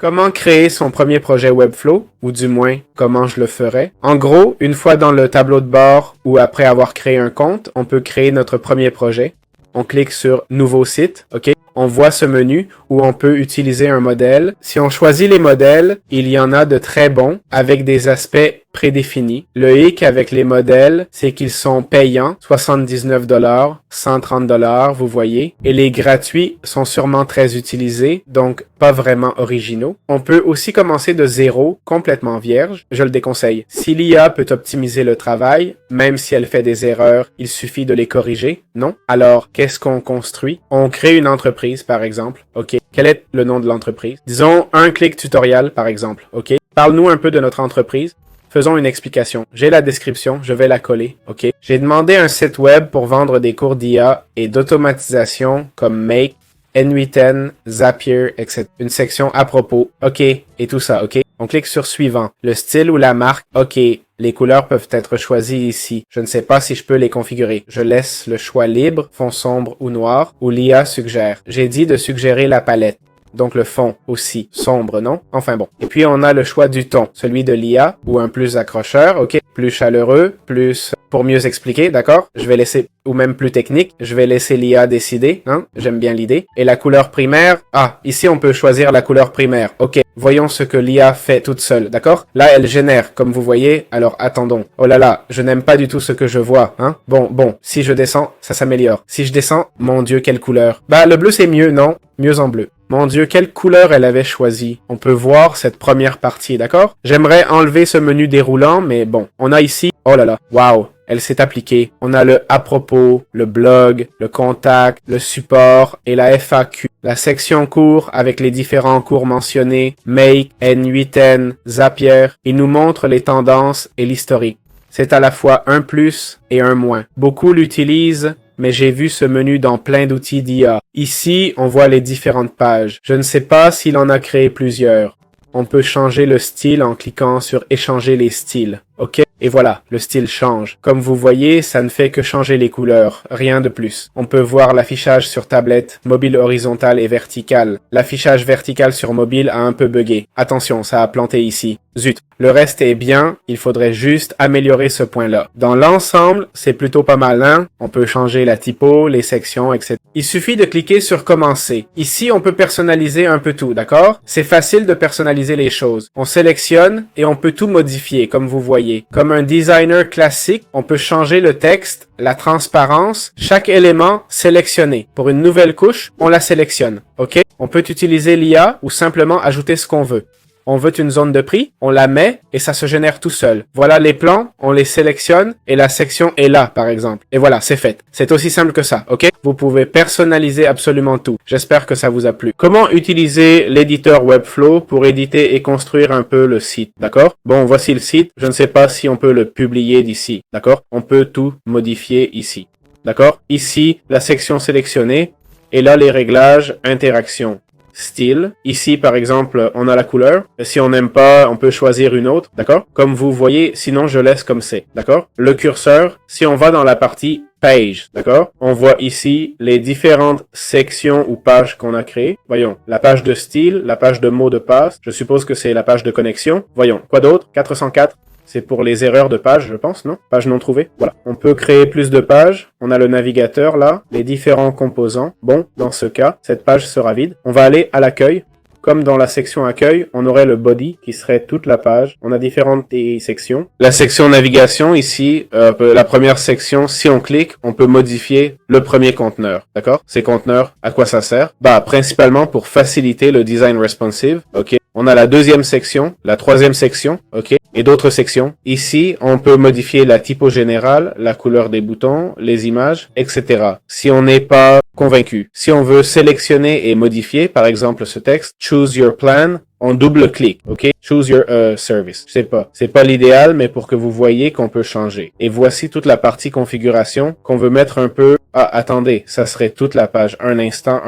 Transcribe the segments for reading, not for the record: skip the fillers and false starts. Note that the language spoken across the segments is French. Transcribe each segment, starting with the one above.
Comment créer son premier projet Webflow, ou du moins, comment je le ferais? En gros, une fois dans le tableau de bord ou après avoir créé un compte, on peut créer notre premier projet. On clique sur Nouveau site, OK? On voit ce menu où on peut utiliser un modèle. Si on choisit les modèles, il y en a de très bons avec des aspects prédéfinis. Le hic avec les modèles, c'est qu'ils sont payants, 79 $, 130 $, vous voyez. Et les gratuits sont sûrement très utilisés, donc pas vraiment originaux. On peut aussi commencer de zéro, complètement vierge. Je le déconseille. Si l'IA peut optimiser le travail, même si elle fait des erreurs, il suffit de les corriger, non? Alors, qu'est-ce qu'on construit? On crée une entreprise, par exemple. OK. Quel est le nom de l'entreprise? Disons un clic tutoriel, par exemple. OK. Parle-nous un peu de notre entreprise. Faisons une explication. J'ai la description, je vais la coller, OK? J'ai demandé un site web pour vendre des cours d'IA et d'automatisation comme Make, N8N, Zapier, etc. Une section à propos, OK, et tout ça, OK? On clique sur Suivant. Le style ou la marque, OK. Les couleurs peuvent être choisies ici. Je ne sais pas si je peux les configurer. Je laisse le choix libre, fond sombre ou noir, ou l'IA suggère. J'ai dit de suggérer la palette. Donc le fond aussi, sombre, non? Enfin bon. Et puis on a le choix du ton, celui de l'IA, ou un plus accrocheur, ok? Plus chaleureux, plus pour mieux expliquer, d'accord? Je vais laisser, ou même plus technique, je vais laisser l'IA décider, hein? J'aime bien l'idée. Et la couleur primaire, ici on peut choisir la couleur primaire, ok? Voyons ce que l'IA fait toute seule, d'accord? Là, elle génère, comme vous voyez, alors attendons. Oh là là, je n'aime pas du tout ce que je vois, hein? Bon, si je descends, ça s'améliore. Si je descends, mon Dieu, quelle couleur? Bah, le bleu c'est mieux, non? Mieux en bleu. Mon Dieu, quelle couleur elle avait choisi. On peut voir cette première partie, d'accord? J'aimerais enlever ce menu déroulant, mais bon. On a ici, oh là là, waouh, elle s'est appliquée. On a le à propos, le blog, le contact, le support et la FAQ. La section cours avec les différents cours mentionnés, Make, N8N, Zapier. Il nous montre les tendances et l'historique. C'est à la fois un plus et un moins. Beaucoup l'utilisent, mais j'ai vu ce menu dans plein d'outils d'IA. Ici, on voit les différentes pages. Je ne sais pas s'il en a créé plusieurs. On peut changer le style en cliquant sur Échanger les styles. OK? Et voilà, le style change. Comme vous voyez, ça ne fait que changer les couleurs, rien de plus. On peut voir l'affichage sur tablette, mobile horizontal et vertical. L'affichage vertical sur mobile a un peu bugué. Attention, ça a planté ici. Zut, le reste est bien, il faudrait juste améliorer ce point-là. Dans l'ensemble, c'est plutôt pas mal, hein? On peut changer la typo, les sections, etc. Il suffit de cliquer sur Commencer. Ici, on peut personnaliser un peu tout, d'accord? C'est facile de personnaliser les choses. On sélectionne et on peut tout modifier, comme vous voyez. Comme un designer classique, on peut changer le texte, la transparence, chaque élément sélectionné. Pour une nouvelle couche, on la sélectionne, ok? On peut utiliser l'IA ou simplement ajouter ce qu'on veut. On veut une zone de prix, on la met et ça se génère tout seul. Voilà les plans, on les sélectionne et la section est là, par exemple. Et voilà, c'est fait. C'est aussi simple que ça, ok? Vous pouvez personnaliser absolument tout. J'espère que ça vous a plu. Comment utiliser l'éditeur Webflow pour éditer et construire un peu le site, d'accord? Bon, voici le site. Je ne sais pas si on peut le publier d'ici, d'accord? On peut tout modifier ici, d'accord? Ici, la section sélectionnée et là, les réglages, interaction. Style. Ici, par exemple, on a la couleur. Si on n'aime pas, on peut choisir une autre, d'accord? Comme vous voyez, sinon je laisse comme c'est, d'accord? Le curseur, si on va dans la partie Page, d'accord? On voit ici les différentes sections ou pages qu'on a créées. Voyons, la page de style, la page de mots de passe. Je suppose que c'est la page de connexion. Voyons, quoi d'autre? 404. C'est pour les erreurs de page, je pense, non? Page non trouvée. Voilà. On peut créer plus de pages. On a le navigateur là, les différents composants. Bon, dans ce cas, cette page sera vide. On va aller à l'accueil. Comme dans la section accueil, on aurait le body qui serait toute la page. On a différentes sections. La section navigation ici, la première section, si on clique, on peut modifier le premier conteneur. D'accord? Ces conteneurs, à quoi ça sert? Bah, principalement pour faciliter le design responsive. Ok? On a la deuxième section, la troisième section, ok, et d'autres sections. Ici, on peut modifier la typo générale, la couleur des boutons, les images, etc. Si on n'est pas convaincu. Si on veut sélectionner et modifier, par exemple, ce texte, choose your plan, on double-clique, ok? Choose your service. Je sais pas. C'est pas l'idéal, mais pour que vous voyez qu'on peut changer. Et voici toute la partie configuration qu'on veut mettre un peu... Ah, attendez, ça serait toute la page. Un instant.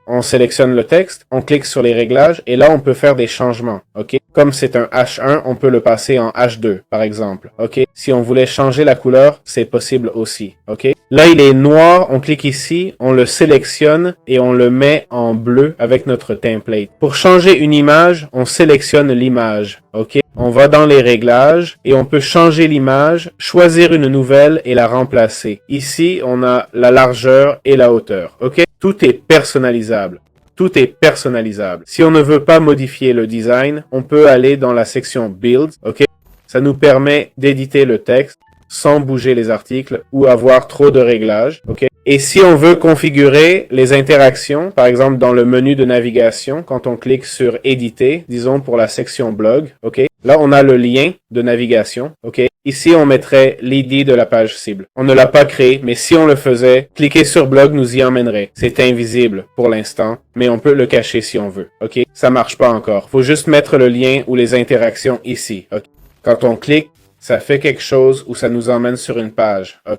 On sélectionne le texte, on clique sur les réglages, et là, on peut faire des changements, ok? Comme c'est un H1, on peut le passer en H2, par exemple, ok? Si on voulait changer la couleur, c'est possible aussi, ok? Là, il est noir, on clique ici, on le sélectionne et on le met en bleu avec notre template. Pour changer une image, on sélectionne l'image, ok? On va dans les réglages et on peut changer l'image, choisir une nouvelle et la remplacer. Ici, on a la largeur et la hauteur, ok? Tout est personnalisable. Tout est personnalisable. Si on ne veut pas modifier le design, on peut aller dans la section Build, ok? Ça nous permet d'éditer le texte sans bouger les articles ou avoir trop de réglages, ok? Et si on veut configurer les interactions, par exemple dans le menu de navigation, quand on clique sur éditer, disons pour la section blog, ok? Là, on a le lien de navigation, ok? Ici, on mettrait l'ID de la page cible. On ne l'a pas créé, mais si on le faisait, cliquer sur blog nous y emmènerait. C'est invisible pour l'instant, mais on peut le cacher si on veut, ok? Ça marche pas encore. Faut juste mettre le lien ou les interactions ici, ok? Quand on clique, ça fait quelque chose ou ça nous emmène sur une page. Okay.